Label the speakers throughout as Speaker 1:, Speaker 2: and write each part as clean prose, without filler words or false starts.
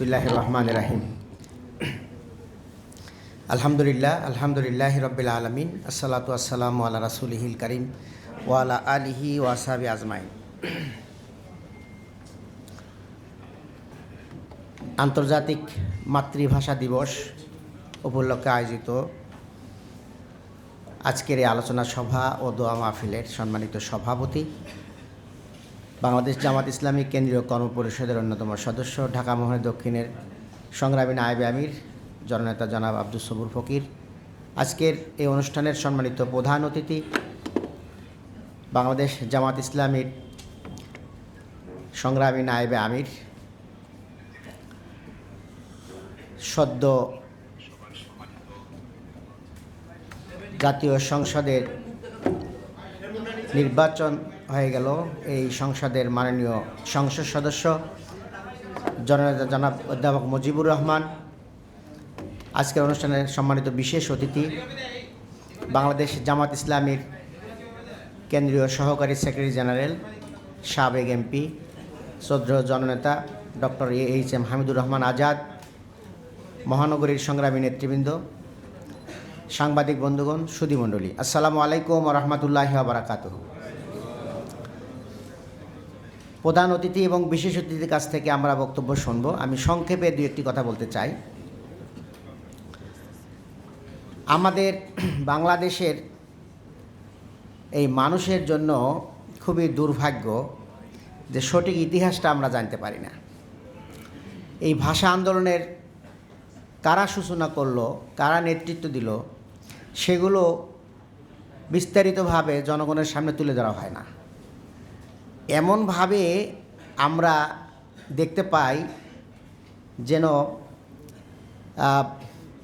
Speaker 1: বিসমিল্লাহির রহমানির রহিম। আলহামদুলিল্লাহি রাব্বিল আলামিন, আসসালাতু আসসালামু আলা রাসূলিহিল কারীম ওয়া আলা আলিহি ওয়া আসহাবিহি আজমাইন। আন্তর্জাতিক মাতৃভাষা দিবস উপলক্ষে আয়োজিত আজকের এই আলোচনা সভা ও দোয়া মাহফিলের সম্মানিত সভাপতি, বাংলাদেশ জামাত ইসলামী কেন্দ্রীয় কর্মপরিষদের অন্যতম সদস্য, ঢাকা মহানগর দক্ষিণের সংগ্রামী নায়েবে আমির জননেতা জনাব আব্দুস সবুর ফকির, আজকের এই অনুষ্ঠানের সম্মানিত প্রধান অতিথি, বাংলাদেশ জামাত ইসলামীর সংগ্রামী নায়েবে আমির, সদ্য জাতীয় সংসদের নির্বাচন হয়ে গেল, এই সংসদের মাননীয় সংসদ সদস্য জননেতা জনাব অধ্যাপক মুজিবুর রহমান, আজকের অনুষ্ঠানের সম্মানিত বিশেষ অতিথি, বাংলাদেশ জামাত ইসলামীর কেন্দ্রীয় সহকারী সেক্রেটারি জেনারেল, সাবেক এমপি, শ্রদ্ধেয় জননেতা ডক্টর এইচ.এম. হামিদুর রহমান আজাদ, মহানগরীর সংগ্রামী নেতৃবৃন্দ, সাংবাদিক বন্ধুগণ, সুধীমণ্ডলী, আসসালামু আলাইকুম ওয়া রাহমাতুল্লাহি ওয়া বারাকাতুহু। প্রধান অতিথি এবং বিশেষ অতিথির কাছ থেকে আমরা বক্তব্য শুনব। আমি সংক্ষেপে দুই একটি কথা বলতে চাই। আমাদের বাংলাদেশের এই মানুষের জন্য খুবই দুর্ভাগ্য যে সঠিক ইতিহাসটা আমরা জানতে পারি না। এই ভাষা আন্দোলনের কারা সূচনা করলো, কারা নেতৃত্ব দিল, সেগুলো বিস্তারিতভাবে জনগণের সামনে তুলে ধরা হয় না। এমনভাবে আমরা দেখতে পাই যেন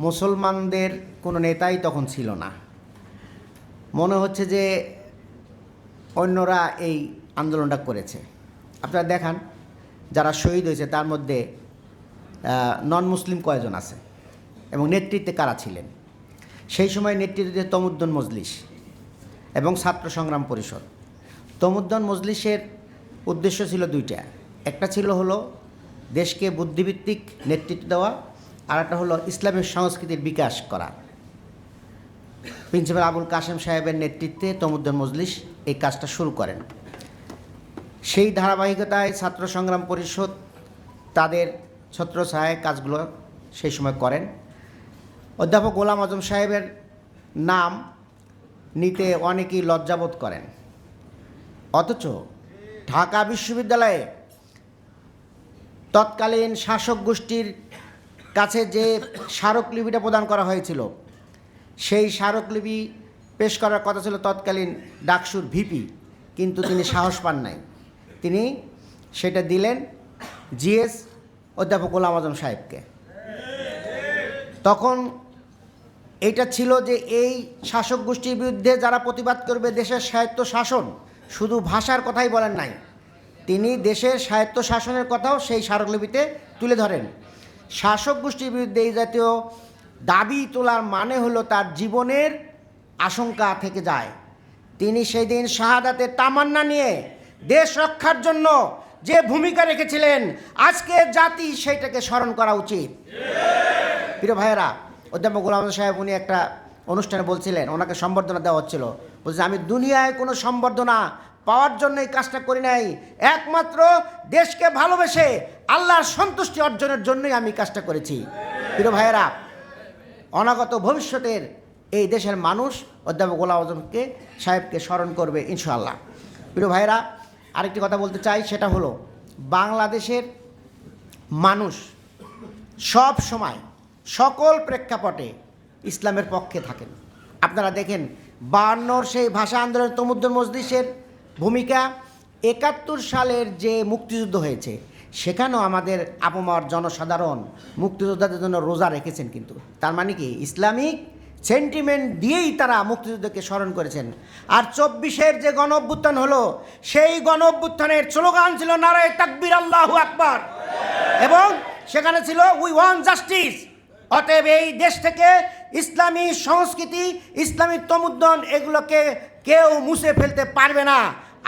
Speaker 1: মুসলমানদের কোনো নেতাই তখন ছিল না। মনে হচ্ছে যে অন্যরা এই আন্দোলনটা করেছে। আপনারা দেখান, যারা শহীদ হয়েছে তার মধ্যে নন মুসলিম কয়জন আছে এবং নেতৃত্বে কারা ছিলেন? সেই সময় নেতৃত্বে তমুদ্দুন মজলিস এবং ছাত্র সংগ্রাম পরিষদ। তমুদ্দুন মজলিসের উদ্দেশ্য ছিল দুইটা। একটা ছিল হলো দেশকে বুদ্ধিভিত্তিক নেতৃত্ব দেওয়া, আর একটা হলো ইসলামের সংস্কৃতির বিকাশ করা। প্রিন্সিপাল আবুল কাসেম সাহেবের নেতৃত্বে তমুদ্দুন মজলিস এই কাজটা শুরু করেন। সেই ধারাবাহিকতায় ছাত্র সংগ্রাম পরিষদ তাদের ছত্রছায়ায় কাজগুলো সেই সময় করেন। অধ্যাপক গোলাম আজম সাহেবের নাম নিতে অনেকেই লজ্জাবোধ করেন, অথচ ঢাকা বিশ্ববিদ্যালয়ে তৎকালীন শাসক গোষ্ঠীর কাছে যে স্মারকলিপিটা প্রদান করা হয়েছিল, সেই স্মারকলিপি পেশ করার কথা ছিল তৎকালীন ডাকসুর ভিপি, কিন্তু তিনি সাহস পান নাই। তিনি সেটা দিলেন জিএস অধ্যাপক গোলাম আজম সাহেবকে। তখন এইটা ছিল যে এই শাসক গোষ্ঠীর বিরুদ্ধে যারা প্রতিবাদ করবে দেশের স্বায়ত্ত শাসন, শুধু ভাষার কথাই বলেন নাই, তিনি দেশের স্বায়ত্ত শাসনের কথাও সেই স্মারকলিপিতে তুলে ধরেন। শাসক গোষ্ঠীর বিরুদ্ধে এই জাতীয় দাবি তোলার মানে হলো তার জীবনের আশঙ্কা থেকে যায়। তিনি সেই দিন শাহাদাতের তামান্না নিয়ে দেশ রক্ষার জন্য যে ভূমিকা রেখেছিলেন, আজকে জাতি সেইটাকে স্মরণ করা উচিত। প্রিয় ভাইয়েরা, অধ্যাপক গোলাম আজম সাহেব উনি একটা অনুষ্ঠানে বলছিলেন, ওনাকে সম্বর্ধনা দেওয়া হচ্ছিল, বলছে আমি দুনিয়ায় কোনো সম্বর্ধনা পাওয়ার জন্য এই কাজটা করি নাই, একমাত্র দেশকে ভালোবেসে আল্লাহর সন্তুষ্টি অর্জনের জন্যই আমি কাজটা করেছি। প্রিয় ভাইয়েরা, অনাগত ভবিষ্যতের এই দেশের মানুষ অধ্যাপক গোলাম আজমকে সাহেবকে স্মরণ করবে ইনশাআল্লাহ। প্রিয় ভাইয়েরা, আরেকটি কথা বলতে চাই, সেটা হলো বাংলাদেশের মানুষ সব সময় সকল প্রেক্ষাপটে ইসলামের পক্ষে থাকেন। আপনারা দেখেন 52 সেই ভাষা আন্দোলন তমুদ্দুন মজলিসের ভূমিকা, 71 সালের যে মুক্তিযুদ্ধ হয়েছে সেখানেও আমাদের আপামর জনসাধারণ মুক্তিযোদ্ধাদের জন্য রোজা রেখেছেন। কিন্তু তার মানে কি ইসলামিক সেন্টিমেন্ট দিয়েই তারা মুক্তিযুদ্ধকে স্মরণ করেছেন। আর 24-এর যে গণ অভ্যুত্থান হলো, সেই গণ অভ্যুত্থানের স্লোগান ছিল নারায়ে তাকবীর আল্লাহু আকবার, এবং সেখানে ছিল উই ওয়ান্ট জাস্টিস। অতএব এই দেশ থেকে ইসলামী সংস্কৃতি, ইসলামী তমুদ্দন, এগুলোকে কেউ মুছে ফেলতে পারবে না।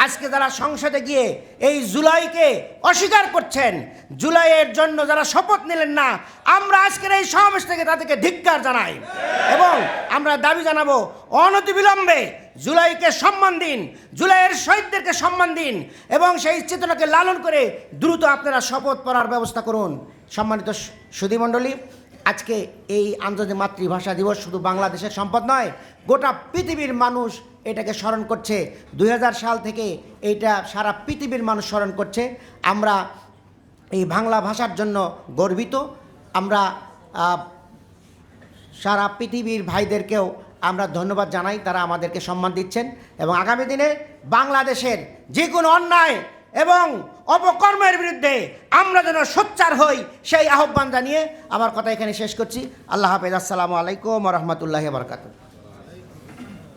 Speaker 1: আজকে যারা সংসদে গিয়ে এই জুলাইকে অস্বীকার করছেন, জুলাইয়ের জন্য যারা শপথ নিলেন না, আমরা আজকের এই সমাবেশ থেকে তাদেরকে ধিক্কার জানাই এবং আমরা দাবি জানাবো অনতিবিলম্বে জুলাইকে সম্মান দিন, জুলাইয়ের শহীদদেরকে সম্মান দিন এবং সেই চেতনাকে লালন করে দ্রুত আপনারা শপথ পড়ার ব্যবস্থা করুন। সম্মানিত সুধীমণ্ডলী, আজকে এই আন্তর্জাতিক মাতৃভাষা দিবস শুধু বাংলাদেশের সম্পদ নয়, গোটা পৃথিবীর মানুষ এটাকে স্মরণ করছে। 2000 সাল থেকে এইটা সারা পৃথিবীর মানুষ স্মরণ করছে। আমরা এই বাংলা ভাষার জন্য গর্বিত। আমরা সারা পৃথিবীর ভাইদেরকেও আমরা ধন্যবাদ জানাই, তারা আমাদেরকে সম্মান দিচ্ছেন এবং আগামী দিনে বাংলাদেশের যে কোনো অন্যায় এবং অপকর্মের বিরুদ্ধে আমরা যেন সোচ্চার হই, সেই আহ্বান জানিয়ে আমার কথা এখানে শেষ করছি। আল্লাহ হাফেজ। আসসালামু আলাইকুম ওয়া রাহমাতুল্লাহি ওয়া বারাকাতুহু।